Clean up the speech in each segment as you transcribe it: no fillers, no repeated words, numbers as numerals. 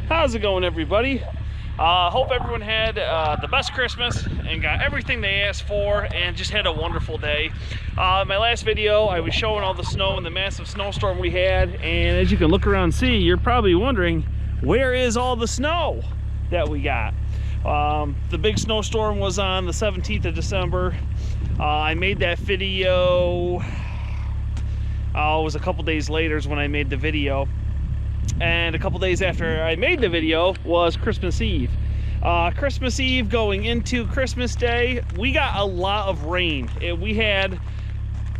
How's it going, everybody? Hope everyone had the best Christmas and got everything they asked for and just had a wonderful day. My last video, I was showing all the snow and the massive snowstorm we had, and as you can look around and see, you're probably wondering, where is all the snow that we got? The big snowstorm was on the 17th of December. I made that video, it was a couple days later is when I made the video. And a couple days after I made the video was Christmas Eve. Christmas Eve going into Christmas Day, we got a lot of rain. We had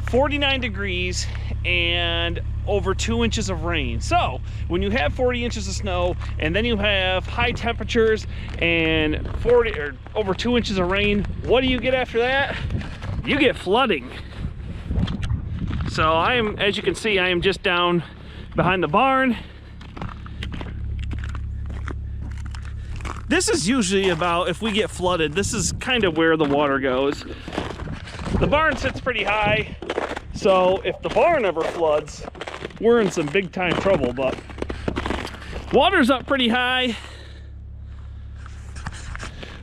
49 degrees and over 2 inches of rain. So when you have 40 inches of snow and then you have high temperatures and 40 or over 2 inches of rain, what do you get after that? You get flooding. So I am, as you can see, I am just down behind the barn. This is usually about, if we get flooded, this is kind of where the water goes. The barn sits pretty high, so if the barn ever floods, we're in some big time trouble, but water's up pretty high.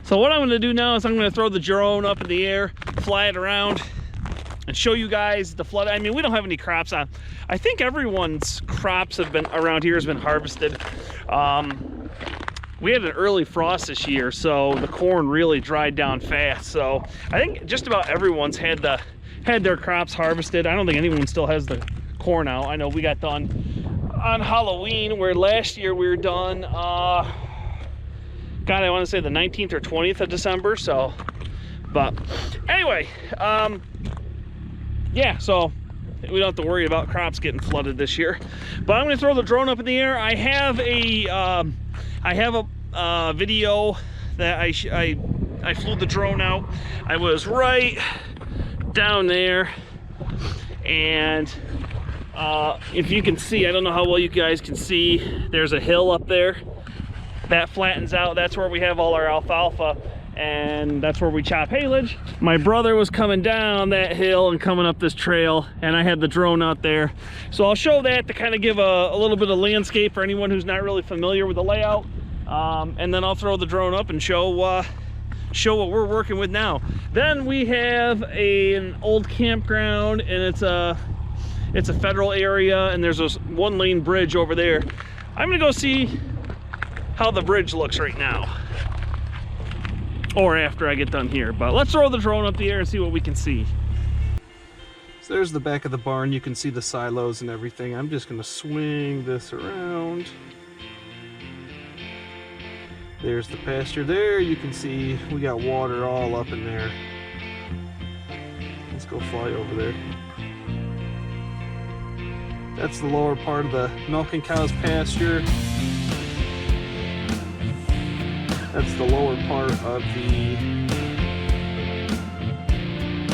So what I'm gonna do now is I'm gonna throw the drone up in the air, fly it around, and show you guys the flood. I mean, we don't have any crops on. I think everyone's crops have been around here has been harvested. We had an early frost this year, so the corn really dried down fast. So I think just about everyone's had their crops harvested. I don't think anyone still has the corn out. I know we got done on Halloween, where last year we were done, God, I want to say the 19th or 20th of December. So, but anyway, yeah, so we don't have to worry about crops getting flooded this year. But I'm going to throw the drone up in the air. I have a video that I flew the drone out. I was right down there, and if you can see, I don't know how well you guys can see, there's a hill up there that flattens out. That's where we have all our alfalfa, and that's where we chop haylage. My brother was coming down that hill and coming up this trail, and I had the drone out there. So I'll show that to kind of give a little bit of landscape for anyone who's not really familiar with the layout. And then I'll throw the drone up and show what we're working with now. Then we have an old campground, and it's a federal area, and there's this 1-lane bridge over there. I'm gonna go see how the bridge looks right now, or after I get done here. But let's throw the drone up the air and see what we can see. So there's the back of the barn. You can see the silos and everything. I'm just gonna swing this around. There's the pasture there. You can see we got water all up in there. Let's go fly over there. That's the lower part of the milking cows pasture. That's the lower part of the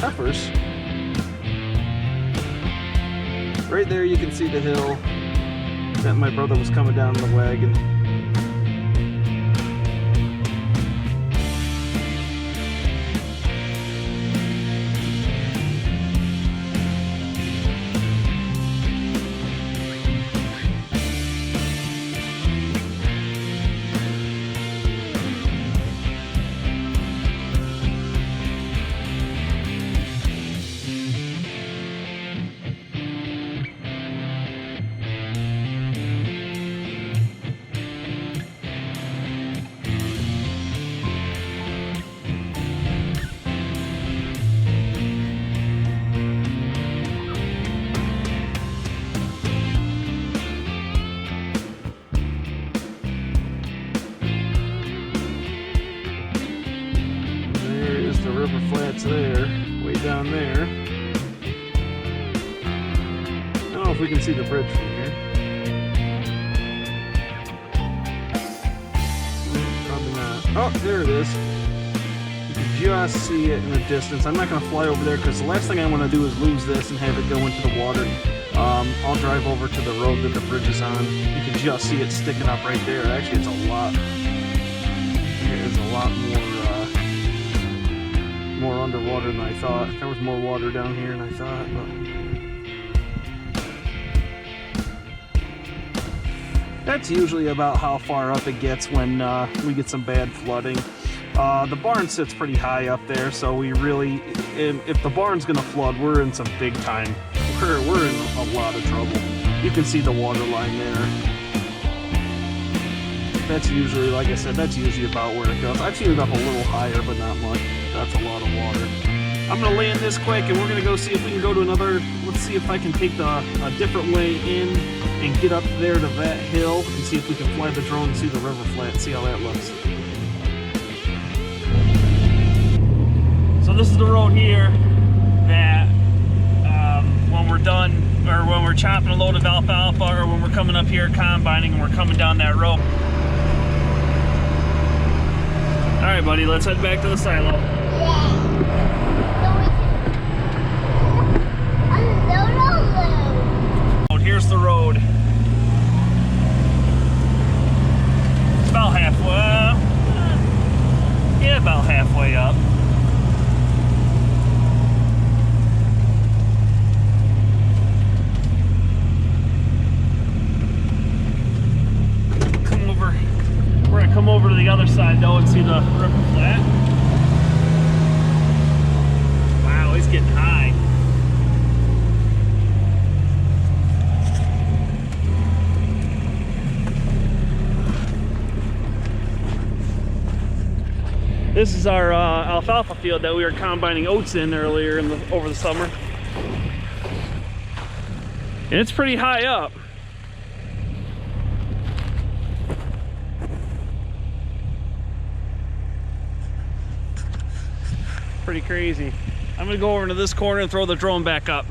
heifers. Right there you can see the hill that my brother was coming down in the wagon. The river flats there, way down there. I don't know if we can see the bridge from here. Probably not. Oh, there it is. You can just see it in the distance. I'm not going to fly over there because the last thing I want to do is lose this and have it go into the water. I'll drive over to the road that the bridge is on. You can just see it sticking up right there. Actually, it's a lot. There's a lot more underwater than I thought. There was more water down here than I thought. But That's usually about how far up it gets when we get some bad flooding. The barn sits pretty high up there, so we really, if the barn's gonna flood, we're in some big time. We're in a lot of trouble. You can see the water line there. That's usually, like I said, that's usually about where it goes. I've seen it up a little higher, but not much. That's a lot of water. I'm gonna land this quick, and we're gonna go see if we can go to another. Let's see if I can take a different way in and get up there to that hill and see if we can fly the drone and see the river flat. See how that looks. So this is the road here that when we're done, or when we're chopping a load of alfalfa, or when we're coming up here combining and we're coming down that road. All right, buddy, let's head back to the silo. Here's the road. It's about halfway. Yeah, about halfway up. We're gonna come over to the other side though and see the river flat. Wow, it's getting high. This is our alfalfa field that we were combining oats in earlier over the summer. And it's pretty high up. Pretty crazy. I'm gonna go over to this corner and throw the drone back up.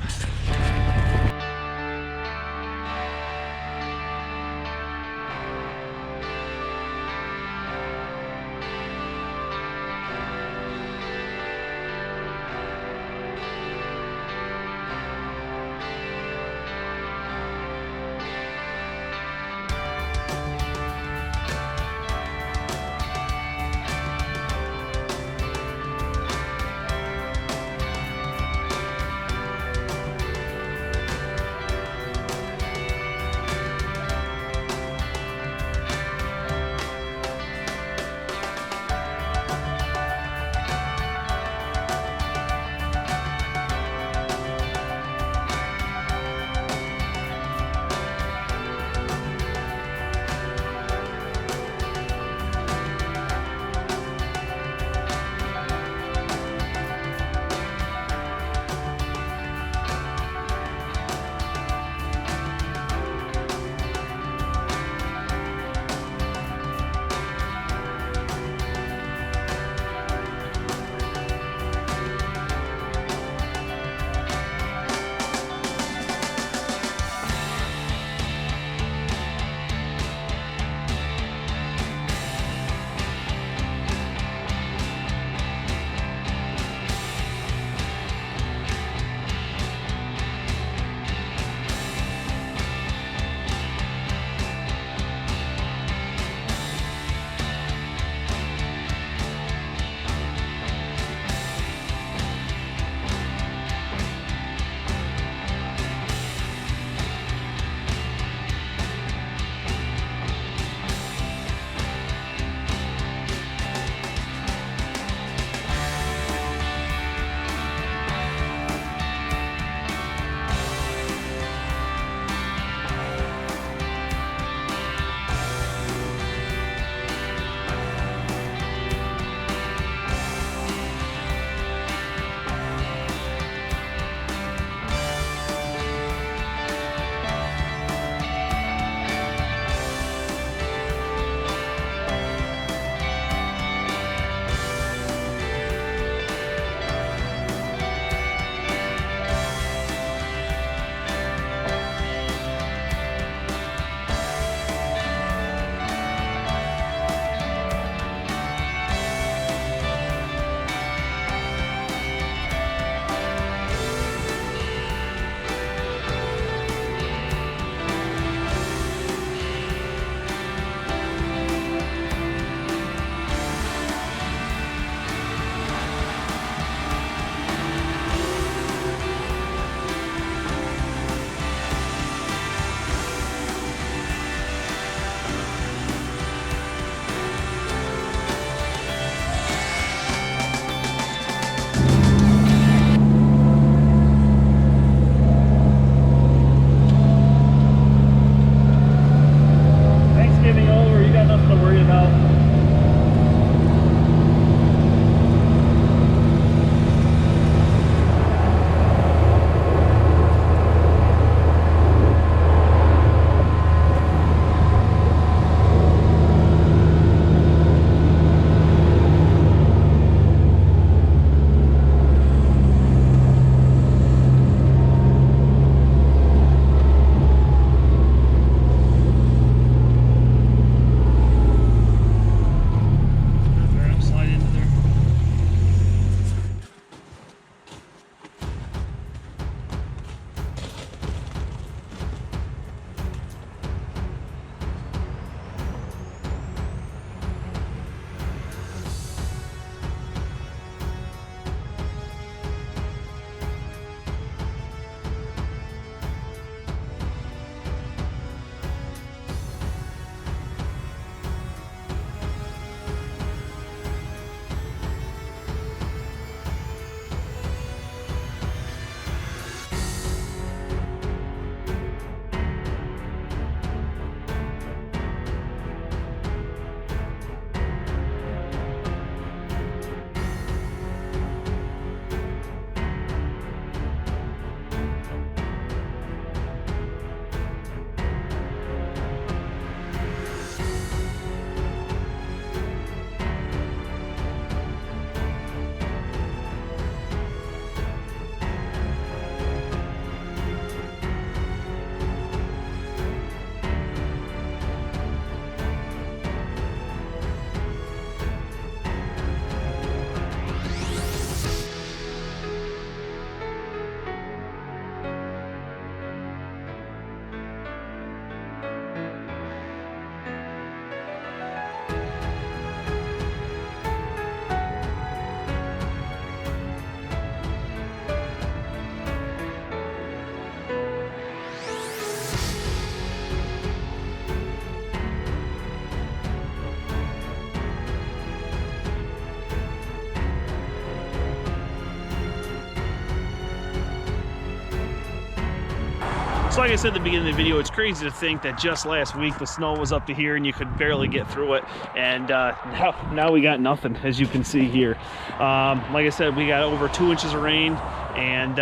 So like I said at the beginning of the video, it's crazy to think that just last week the snow was up to here and you could barely get through it, and now we got nothing, as you can see here. Like I said, we got over 2 inches of rain, and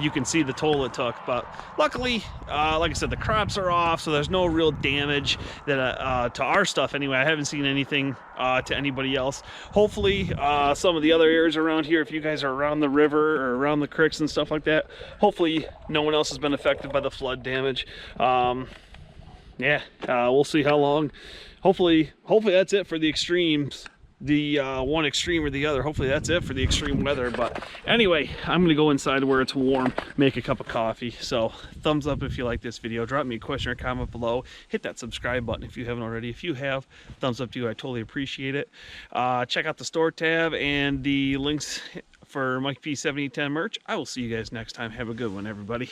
you can see the toll it took. But luckily, like I said, the crops are off, so there's no real damage that to our stuff anyway. I haven't seen anything to anybody else. Hopefully some of the other areas around here, if you guys are around the river or around the creeks and stuff like that, hopefully no one else has been affected by the flood damage. Yeah, we'll see how long. Hopefully that's it for the extremes, the one extreme or the other. Hopefully that's it for the extreme weather. But anyway, I'm gonna go inside where it's warm, make a cup of coffee. So thumbs up if you like this video, drop me a question or comment below, hit that subscribe button if you haven't already. If you have, thumbs up to you, I totally appreciate it. Check out the store tab and the links for Mike P 7010 merch. I will see you guys next time. Have a good one, everybody.